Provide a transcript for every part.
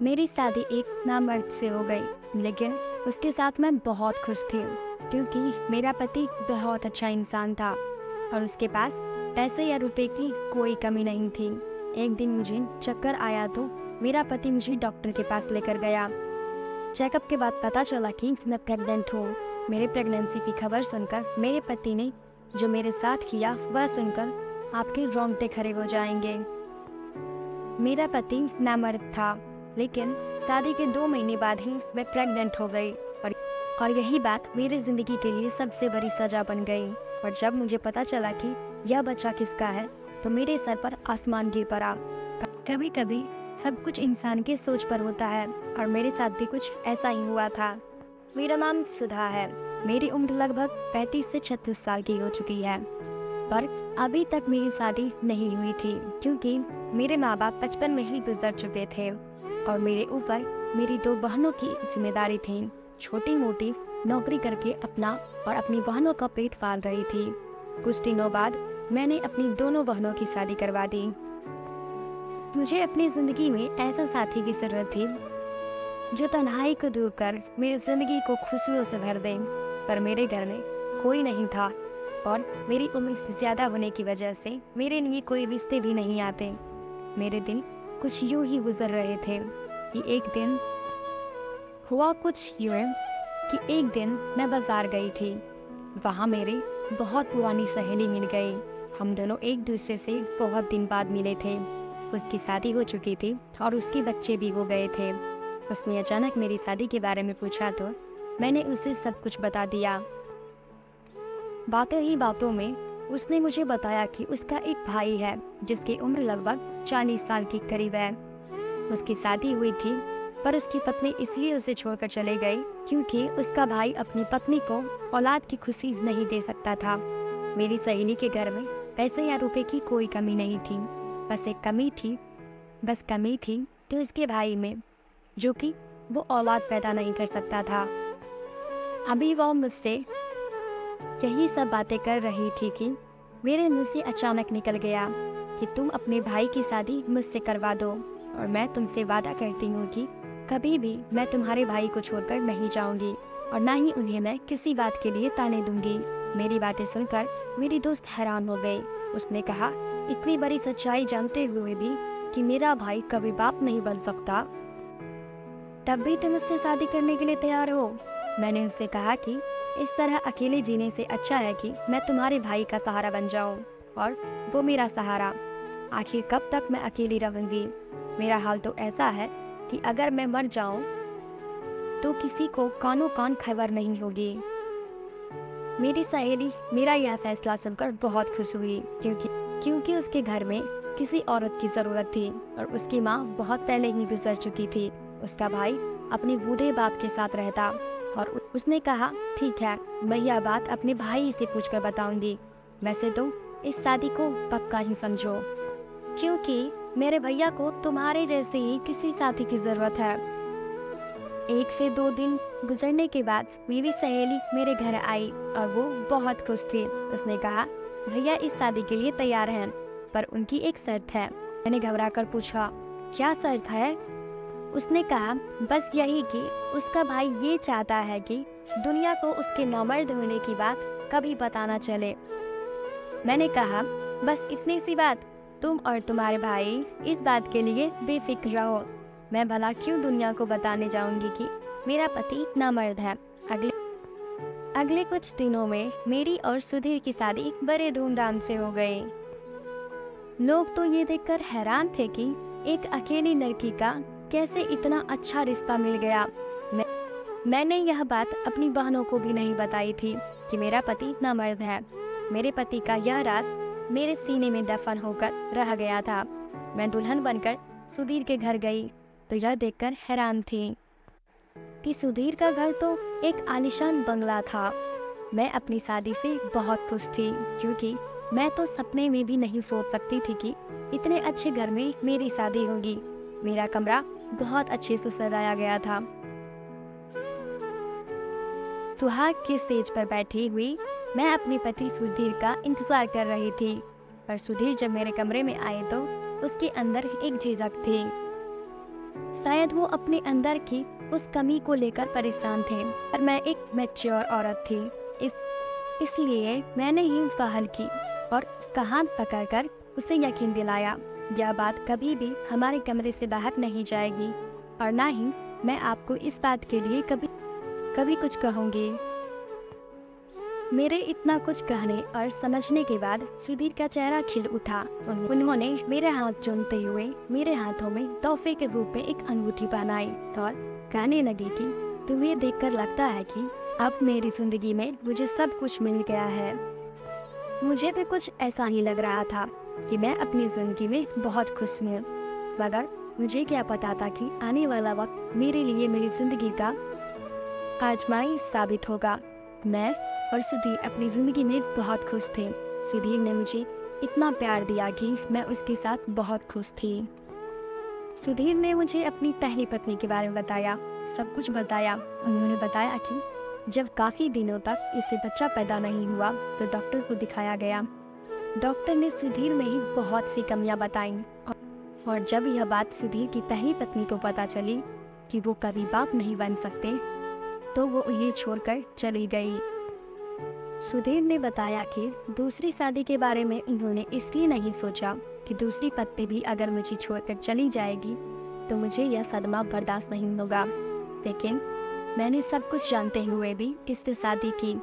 मेरी शादी एक नामर्द से हो गई, लेकिन उसके साथ मैं बहुत खुश थी क्योंकि मेरा पति बहुत अच्छा इंसान था और उसके पास पैसे या रुपए की कोई कमी नहीं थी। एक दिन मुझे चक्कर आया तो मेरा पति मुझे डॉक्टर के पास लेकर गया। चेकअप के बाद पता चला कि मैं प्रेग्नेंट हूँ। मेरे प्रेगनेंसी की खबर सुनकर मेरे पति ने जो मेरे साथ किया वह सुनकर आपके रोंगटे खड़े हो जाएंगे। मेरा पति नामर्द था, लेकिन शादी के 2 महीने बाद ही मैं प्रेग्नेंट हो गई और यही बात मेरी जिंदगी के लिए सबसे बड़ी सजा बन गई। और जब मुझे पता चला कि यह बच्चा किसका है तो मेरे सर पर आसमान गिर पड़ा। कभी कभी सब कुछ इंसान के सोच पर होता है और मेरे साथ भी कुछ ऐसा ही हुआ था। मेरा नाम सुधा है। मेरी उम्र लगभग 35 से 36 साल की हो चुकी है, पर अभी तक मेरी शादी नहीं हुई थी क्योंकि मेरे माँ बाप बचपन में ही गुजर चुके थे और मेरे ऊपर मेरी 2 बहनों की जिम्मेदारी थी। छोटी मोटी नौकरी करके अपना और अपनी बहनों का पेट पाल रही थी। कुछ दिनों बाद मैंने अपनी दोनों बहनों की शादी करवा दी। मुझे अपनी जिंदगी में ऐसा साथी की जरूरत थी जो तन्हाई को दूर कर मेरी जिंदगी को खुशियों से भर दे, पर मेरे घर में कोई नहीं था और मेरी उम्र ज्यादा होने की वजह से मेरे लिए कोई रिश्ते भी नहीं आते। मेरे दिन कुछ यूं ही गुजर रहे थे कि एक दिन हुआ कुछ यूं कि एक दिन मैं बाजार गई थी। वहाँ मेरी बहुत पुरानी सहेली मिल गई। हम दोनों एक दूसरे से बहुत दिन बाद मिले थे। उसकी शादी हो चुकी थी और उसके बच्चे भी हो गए थे। उसने अचानक मेरी शादी के बारे में पूछा तो मैंने उसे सब कुछ बता दिया। बातों ही बातों में उसने मुझे बताया कि उसका एक भाई है जिसकी उम्र लगभग 40 साल के करीब है। उसकी शादी हुई थी पर उसकी पत्नी इसलिए उसे छोड़कर चले गई क्योंकि उसका भाई अपनी पत्नी को औलाद की खुशी नहीं दे सकता था। मेरी सहेली के घर में पैसे या रुपए की कोई कमी नहीं थी, बस कमी थी तो उसके भाई में, जो कि वो औलाद पैदा नहीं कर सकता था। अभी वो मुझसे यही सब बातें कर रही थी कि मेरे मुंह से अचानक निकल गया कि तुम अपने भाई की शादी मुझसे करवा दो और मैं तुमसे वादा करती हूँ कि कभी भी मैं तुम्हारे भाई को छोड़कर नहीं जाऊंगी और ना ही उन्हें मैं किसी बात के लिए ताने दूंगी। मेरी बातें सुनकर मेरी दोस्त हैरान हो गई। उसने कहा, इतनी बड़ी सच्चाई जानते हुए भी कि मेरा भाई कभी बाप नहीं बन सकता, तब भी तुम उससे शादी करने के लिए तैयार हो। मैंने उससे कहा कि इस तरह अकेले जीने से अच्छा है कि मैं तुम्हारे भाई का सहारा बन जाऊं और वो मेरा सहारा। आखिर कब तक मैं अकेली रहूंगी? मेरा हाल तो ऐसा है कि अगर मैं मर जाऊं तो किसी को कानो कान खबर नहीं होगी। मेरी सहेली मेरा यह फैसला सुनकर बहुत खुश हुई क्योंकि उसके घर में किसी औरत की जरूरत थी और उसकी माँ बहुत पहले ही गुजर चुकी थी। उसका भाई अपने बूढ़े बाप के साथ रहता और उसने कहा, ठीक है, मैं यह बात अपने भाई से पूछकर बताऊंगी। वैसे तो इस शादी को पक्का ही समझो क्योंकि मेरे भैया को तुम्हारे जैसे ही किसी साथी की जरूरत है। 1 से 2 दिन गुजरने के बाद मेरी सहेली मेरे घर आई और वो बहुत खुश थी। उसने कहा, भैया इस शादी के लिए तैयार हैं, पर उनकी एक शर्त है। मैंने घबराकर पूछा, क्या शर्त है? उसने कहा, बस यही कि उसका भाई ये चाहता है कि दुनिया को उसके नामर्द होने की बात कभी पता न चले। मैंने कहा, बस इतनी सी बात, तुम और तुम्हारे भाई इस बात के लिए बेफिक्र रहो। मैं भला क्यों दुनिया को बताने जाऊंगी कि मेरा पति नामर्द है। अगले कुछ दिनों में मेरी और सुधीर की शादी बड़े धूमधाम से हो गई। लोग तो ये देखकर हैरान थे कि एक अकेली लड़की का कैसे इतना अच्छा रिश्ता मिल गया। मैंने यह बात अपनी बहनों को भी नहीं बताई थी कि मेरा पति नामर्द है। मेरे पति का यह राज मेरे सीने में दफन होकर रह गया था। मैं दुल्हन बनकर सुधीर के घर गई तो यह देखकर हैरान थी कि सुधीर का घर तो एक आलीशान बंगला था। मैं अपनी शादी से बहुत खुश थी क्योंकि मैं तो सपने में भी नहीं सोच सकती थी कि इतने अच्छे घर में मेरी शादी होगी। मेरा कमरा बहुत अच्छे से सजाया गया था। सुहाग के स्टेज पर बैठी हुई मैं अपने पति सुधीर का इंतजार कर रही थी, पर सुधीर जब मेरे कमरे में आए तो उसके अंदर एक झिझक थी। शायद वो अपने अंदर की उस कमी को लेकर परेशान थे, और मैं एक मैच्योर औरत थी। इस इसलिए मैंने ही पहल की और उसका हाथ पकड़कर उसे यकीन दिलाया, यह बात कभी भी हमारे कमरे से बाहर नहीं जाएगी, और ना ही मैं आपको इस बात के लिए कभी कभी कुछ कहूँगी। मेरे इतना कुछ कहने और समझने के बाद सुधीर का चेहरा खिल उठा। उन्होंने मेरे हाथ चूमते हुए मेरे हाथों में तोहफे के रूप में एक अंगूठी पहनाई और कहने लगी कि तुम्हें देखकर लगता है कि अब मेरी जिंदगी में मुझे सब कुछ मिल गया है। मुझे भी कुछ ऐसा ही लग रहा था कि मैं अपनी जिंदगी में बहुत खुश हूँ, मगर मुझे क्या पता था कि आने वाला वक्त मेरे लिए मेरी जिंदगी का आजमाई साबित होगा। मैं और सुधीर अपनी जिंदगी में बहुत खुश थे। सुधीर ने मुझे इतना प्यार दिया कि मैं उसके साथ बहुत खुश थी। सुधीर ने मुझे अपनी पहली पत्नी के बारे में बताया, सब कुछ बताया। उन्होंने बताया कि जब काफी दिनों तक इससे बच्चा पैदा नहीं हुआ तो डॉक्टर को दिखाया गया। डॉक्टर ने सुधीर में ही बहुत सी कमियां बताई, और जब यह बात सुधीर की पहली पत्नी को पता चली कि वो कभी बाप नहीं बन सकते, तो वो उन्हें छोड़कर चली गई। सुधीर ने बताया कि दूसरी शादी के बारे में उन्होंने इसलिए नहीं सोचा कि दूसरी पत्नी भी अगर मुझे छोड़कर चली जाएगी तो मुझे यह सदमा बर्दाश्त नहीं होगा, लेकिन मैंने सब कुछ जानते हुए भी इससे शादी की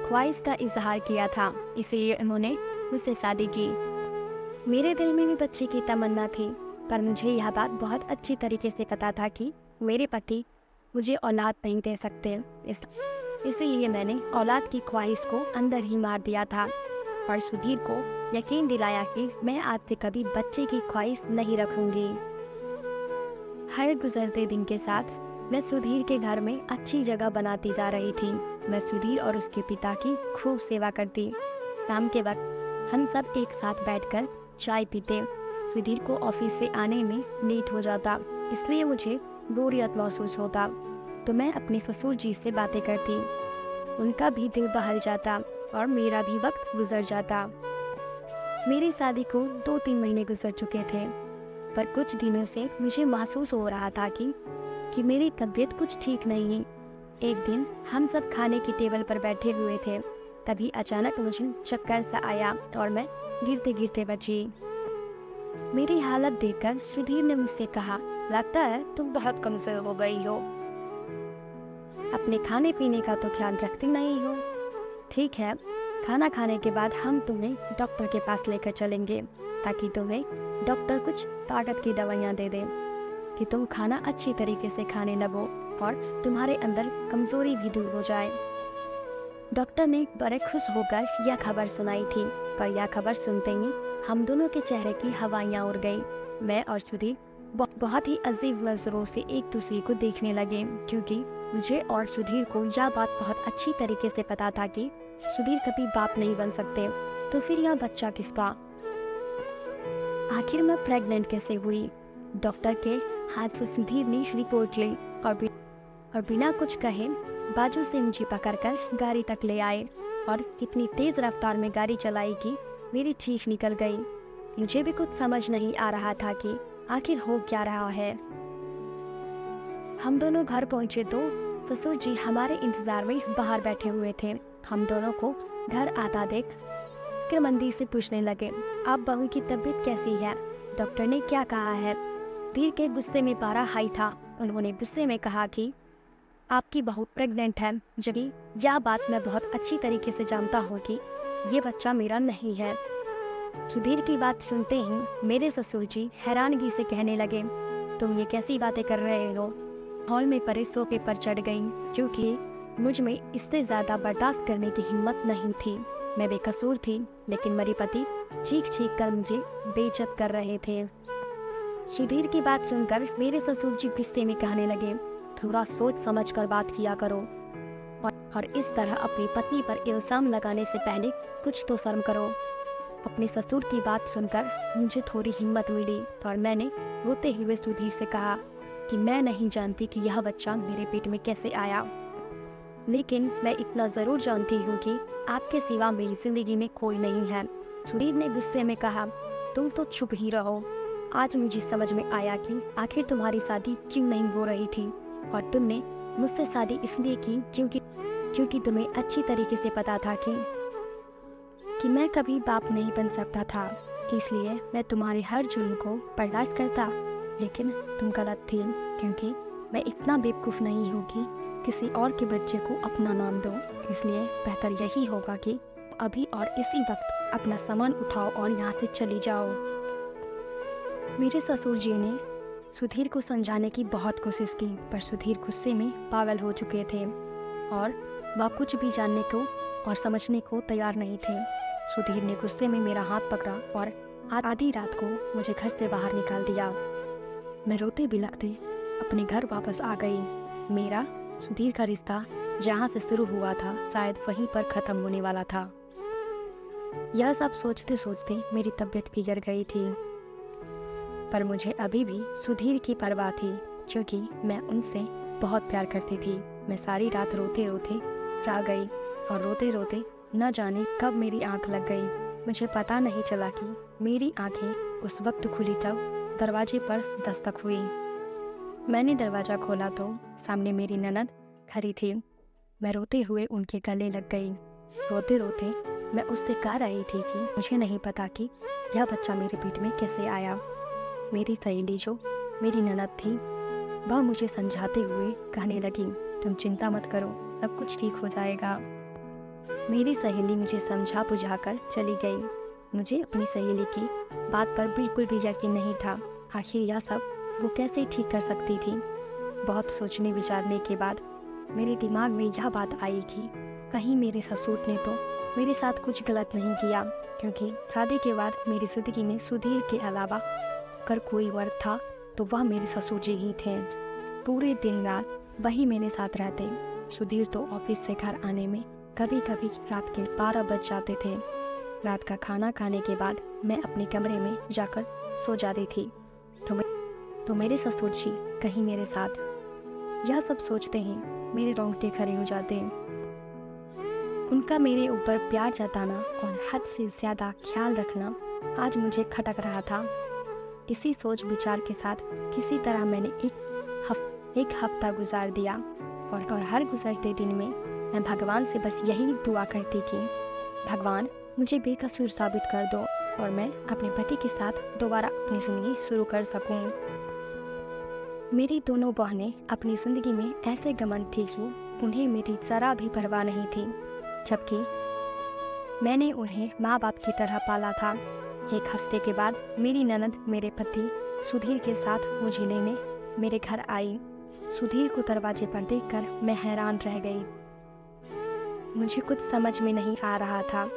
ख्वाहिश का इजहार किया था, इसलिए उन्होंने मुझसे शादी की। मेरे दिल में भी बच्चे की तमन्ना थी, पर मुझे यह बात बहुत अच्छी तरीके से पता था कि मेरे पति मुझे औलाद नहीं दे सकते। इसलिए मैंने औलाद की ख्वाहिश को अंदर ही मार दिया था और सुधीर को यकीन दिलाया कि मैं आज से कभी बच्चे की ख्वाहिश नहीं रखूंगी। हर गुजरते दिन के साथ मैं सुधीर के घर में अच्छी जगह बनाती जा रही थी। मैं सुधीर और उसके पिता की खूब सेवा करती। शाम के वक्त हम सब एक साथ बैठकर चाय पीते। सुधीर को ऑफिस से आने में लेट हो जाता, इसलिए मुझे बोरियत महसूस होता, तो मैं अपने ससुर जी से बातें करती। उनका भी दिल बहल जाता और मेरा भी वक्त गुजर जाता। मेरी शादी को 2-3 महीने गुजर चुके थे, पर कुछ दिनों से मुझे महसूस हो रहा था कि मेरी तबीयत कुछ ठीक नहीं है। एक दिन हम सब खाने की टेबल पर बैठे हुए थे, तभी अचानक मुझे चक्कर सा आया और मैं गिरते गिरते बची। मेरी हालत देखकर सुधीर ने मुझसे कहा, लगता है तुम बहुत कमजोर हो गई हो, अपने खाने पीने का तो ख्याल रखती नहीं हो। ठीक है, खाना खाने के बाद हम तुम्हें डॉक्टर के पास लेकर चलेंगे, ताकि तुम्हें डॉक्टर कुछ ताकत की दवाइयाँ दे दे कि तुम खाना अच्छी तरीके से खाने लगो और तुम्हारे अंदर कमजोरी भी दूर हो जाए। डॉक्टर ने बड़े खुश होकर यह खबर सुनाई थी, पर यह खबर सुनते ही हम दोनों के चेहरे की हवाइयाँ उड़ गई। मैं और सुधीर बहुत ही अजीब नजरों से एक दूसरे को देखने लगे, क्योंकि मुझे और सुधीर को यह बात बहुत अच्छी तरीके से पता था कि सुधीर कभी बाप नहीं बन सकते, तो फिर यह बच्चा किसका? आखिर मैं प्रेग्नेंट कैसे हुई? डॉक्टर के हाथ से सुधीर ने रिपोर्ट ली और बिना कुछ कहे बाजू से मुझे पकड़कर गाड़ी तक ले आए और इतनी तेज रफ्तार में गाड़ी चलाई कि मेरी चीख निकल गई। मुझे भी कुछ समझ नहीं आ रहा था कि आखिर हो क्या रहा है। हम दोनों घर पहुंचे तो ससुर जी हमारे इंतजार में बाहर बैठे हुए थे। हम दोनों को घर आता देख के मंदी से पूछने लगे, आप बहू की तबीयत कैसी है? डॉक्टर ने क्या कहा है? धीर के गुस्से में पारा हाई था। उन्होंने गुस्से में कहा कि आपकी बहू प्रेग्नेंट है, जबकि यह बात मैं बहुत अच्छी तरीके से जानता हूँ कि ये बच्चा मेरा नहीं है। सुधीर की बात सुनते ही मेरे ससुर जी हैरानगी से कहने लगे, तुम ये कैसी बातें कर रहे हो? हॉल में परे सोफे पर चढ़ गई, क्योंकि मुझ में इससे ज्यादा बर्दाश्त करने की हिम्मत नहीं थी। मैं बेकसूर थी, लेकिन मेरे पति चीख चीख कर मुझे बेइज्जत कर रहे थे। सुधीर की बात सुनकर मेरे ससुर जी गुस्से में कहने लगे, थोड़ा सोच समझ कर बात किया करो, और इस तरह अपनी पत्नी पर इल्जाम लगाने से पहले कुछ तो शर्म करो। अपने ससुर की बात सुनकर मुझे थोड़ी हिम्मत मिली और मैंने रोते हुए सुधीर से कहा कि मैं नहीं जानती कि यह बच्चा मेरे पेट में कैसे आया, लेकिन मैं इतना ज़रूर जानती हूँ कि आपके सिवा मेरी जिंदगी में कोई नहीं है। सुधीर ने गुस्से में कहा, तुम तो चुप ही रहो, आज मुझे समझ में आया कि आखिर तुम्हारी शादी क्यों नहीं हो रही थी, और तुमने मुझसे शादी इसलिए की क्योंकि तुम्हें अच्छी तरीके से पता था कि मैं कभी बाप नहीं बन सकता था। इसलिए मैं तुम्हारे हर जुल्म को बर्दाश्त करता। लेकिन तुम गलत थी, क्योंकि मैं इतना बेवकूफ़ नहीं हूँ कि किसी और के बच्चे को अपना नाम दो। इसलिए बेहतर यही होगा कि अभी और इसी वक्त अपना सामान उठाओ और यहाँ से चली जाओ। मेरे ससुर जी ने सुधीर को समझाने की बहुत कोशिश की, पर सुधीर गुस्से में पागल हो चुके थे और वह कुछ भी जानने को और समझने को तैयार नहीं थे। सुधीर ने गुस्से में मेरा हाथ पकड़ा और आधी रात को मुझे घर से बाहर निकाल दिया। मैं रोते बिलखते अपने घर वापस आ गई। मेरा सुधीर का रिश्ता जहाँ से शुरू हुआ था शायद वहीं पर ख़त्म होने वाला था। यह सब सोचते सोचते मेरी तबीयत बिगड़ गई थी, पर मुझे अभी भी सुधीर की परवाह थी, क्योंकि मैं उनसे बहुत प्यार करती थी। मैं सारी रात रोते रोते रह गई और रोते रोते न जाने कब मेरी आंख लग गई। मुझे पता नहीं चला कि मेरी आंखें उस वक्त खुली जब दरवाजे पर दस्तक हुई। मैंने दरवाज़ा खोला तो सामने मेरी ननद खड़ी थी। मैं रोते हुए उनके गले लग गई। रोते रोते मैं उससे कह रही थी कि मुझे नहीं पता कि यह बच्चा मेरे पेट में कैसे आया। मेरी सहेली जो मेरी ननद थी वह मुझे समझाते हुए कहने लगी, तुम चिंता मत करो, सब कुछ ठीक हो जाएगा। मेरी सहेली मुझे समझा बुझाकर चली गई। मुझे अपनी सहेली की बात पर बिल्कुल भी यकीन नहीं था। आखिर यह सब वो कैसे ठीक कर सकती थी। बहुत सोचने विचारने के बाद मेरे दिमाग में यह बात आई कि कहीं मेरे ससुर ने तो मेरे साथ कुछ गलत नहीं किया, क्योंकि शादी के बाद मेरी ज़िंदगी में सुधीर के अलावा अगर कोई और था तो वह मेरे ससुर जी ही थे। पूरे दिन रात वही मेरे साथ रहते। सुधीर तो ऑफिस से घर आने में कभी कभी रात के 12 बज जाते थे। रात का खाना खाने के बाद मैं अपने कमरे में जाकर सो जाती थी तो मेरे ससुर जी कहीं मेरे साथ। यह सब सोचते ही मेरे रोंगटे खड़े हो जाते हैं। उनका मेरे ऊपर प्यार जताना और हद से ज़्यादा ख्याल रखना आज मुझे खटक रहा था। इसी सोच विचार के साथ किसी तरह मैंने एक हफ्ता गुजार दिया और हर गुजरते दिन में मैं भगवान से बस यही दुआ करती कि भगवान मुझे बेकसूर साबित कर दो और मैं अपने पति के साथ दोबारा अपनी ज़िंदगी शुरू कर सकूं। मेरी दोनों बहनें अपनी ज़िंदगी में ऐसे घमंड थी कि उन्हें मेरी ज़रा भी परवाह नहीं थी, जबकि मैंने उन्हें माँ बाप की तरह पाला था। एक हफ्ते के बाद मेरी ननद मेरे पति सुधीर के साथ मुझे लेने मेरे घर आई। सुधीर को दरवाजे पर देखकर मैं हैरान रह गई। मुझे कुछ समझ में नहीं आ रहा था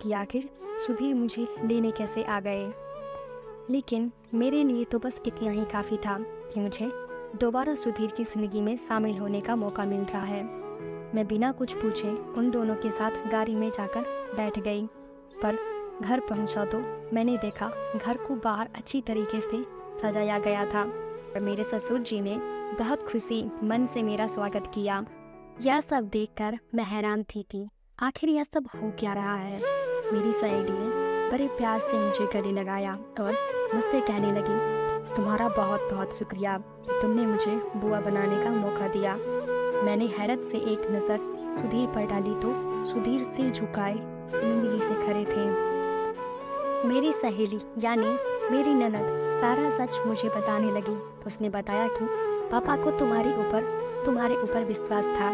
कि आखिर सुधीर मुझे लेने कैसे आ गए, लेकिन मेरे लिए तो बस इतना ही काफ़ी था कि मुझे दोबारा सुधीर की ज़िंदगी में शामिल होने का मौका मिल रहा है। मैं बिना कुछ पूछे उन दोनों के साथ गाड़ी में जाकर बैठ गई, पर घर पहुंचा तो मैंने देखा घर को बाहर अच्छी तरीके से सजाया गया था और मेरे ससुर जी ने बहुत खुशी मन से मेरा स्वागत किया। यह सब देखकर मैं हैरान थी कि आखिर यह सब हो क्या रहा है। मेरी सहेली ने बड़े प्यार से मुझे गले लगाया और मुझसे कहने लगी, तुम्हारा बहुत बहुत शुक्रिया कि तुमने मुझे बुआ बनाने का मौका दिया। मैंने हैरत से एक नज़र सुधीर पर डाली तो सुधीर सिर झुकाए जिंदगी से खड़े थे। मेरी सहेली यानी मेरी ननद सारा सच मुझे बताने लगी तो उसने बताया कि पापा को तुम्हारे ऊपर विश्वास था।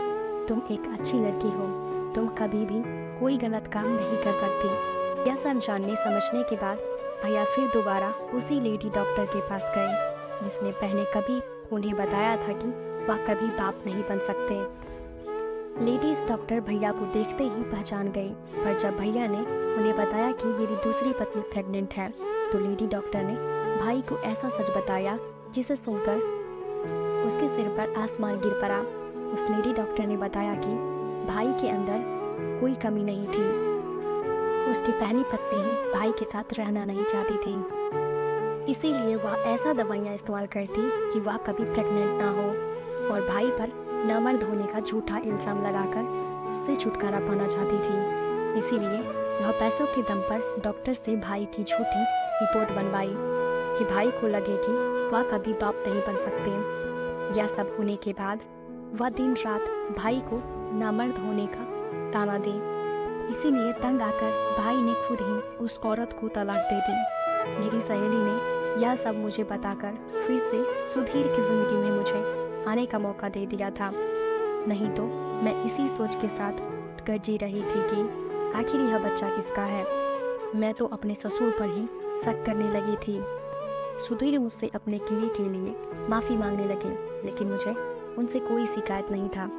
तुम एक अच्छी लड़की हो, तुम कभी भी कोई गलत काम नहीं कर सकती। यह सब जानने समझने के बाद भैया फिर दोबारा उसी लेडी डॉक्टर के पास गए जिसने पहले कभी उन्हें बताया था कि वह कभी बाप नहीं बन सकते। लेडीज डॉक्टर भैया को देखते ही पहचान गई, पर जब भैया ने उन्हें बताया कि मेरी दूसरी पत्नी प्रेग्नेंट है तो लेडी डॉक्टर ने भाई को ऐसा सच बताया जिसे सुनकर उसके सिर पर आसमान गिर पड़ा। उस लेडी डॉक्टर ने बताया कि भाई के अंदर कोई कमी नहीं थी। उसकी पहली पत्नी ही भाई के साथ रहना नहीं चाहती थी, इसीलिए वह ऐसा दवाइयाँ इस्तेमाल करती कि वह कभी प्रेग्नेंट ना हो और भाई पर नामर्द होने का झूठा इल्ज़ाम लगाकर उससे छुटकारा पाना चाहती थी। इसीलिए वह पैसों के दम पर डॉक्टर से भाई की झूठी रिपोर्ट बनवाई। कि भाई को लगे कि वह कभी बाप नहीं बन सकते। यह सब होने के बाद वह दिन रात भाई को नामर्द होने का ताना दे। इसीलिए तंग आकर भाई ने खुद ही उस औरत को तलाक दे दी। मेरी सहेली ने यह सब मुझे बताकर फिर से सुधीर की जिंदगी में मुझे आने का मौका दे दिया था। नहीं तो मैं इसी सोच के साथ गरजी रही थी कि आखिर यह बच्चा किसका है। मैं तो अपने ससुर पर ही शक करने लगी थी। सुधीर मुझसे अपने किए के लिए माफ़ी मांगने लगे, लेकिन मुझे उनसे कोई शिकायत नहीं था,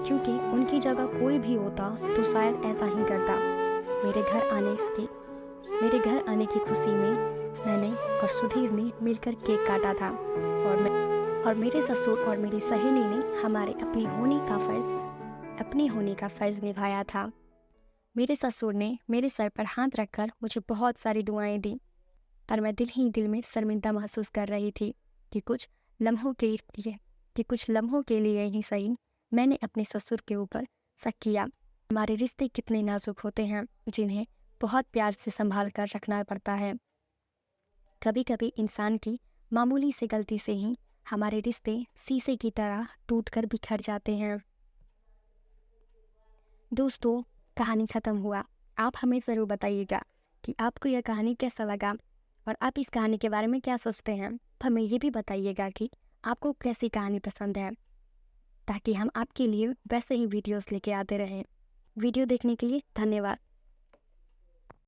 क्योंकि उनकी जगह कोई भी होता तो शायद ऐसा ही करता। मेरे घर आने की खुशी में मैंने और सुधीर ने मिलकर केक काटा था और मेरे ससुर और मेरी सहेली ने हमारे अपनी होने का फर्ज निभाया था। मेरे ससुर ने मेरे सर पर हाथ रखकर मुझे बहुत सारी दुआएं दी, पर मैं दिल ही दिल में शर्मिंदा महसूस कर रही थी कि कुछ लम्हों के लिए ही सही मैंने अपने ससुर के ऊपर शक किया। हमारे रिश्ते कितने नाजुक होते हैं, जिन्हें बहुत प्यार से संभाल कर रखना पड़ता है। कभी कभी इंसान की मामूली सी गलती से ही हमारे रिश्ते शीशे की तरह टूटकर बिखर जाते हैं। दोस्तों, कहानी ख़त्म हुआ। आप हमें ज़रूर बताइएगा कि आपको यह कहानी कैसा लगा और आप इस कहानी के बारे में क्या सोचते हैं। हमें ये भी बताइएगा कि आपको कैसी कहानी पसंद है, ताकि हम आपके लिए वैसे ही वीडियोस लेके आते रहें। वीडियो देखने के लिए धन्यवाद।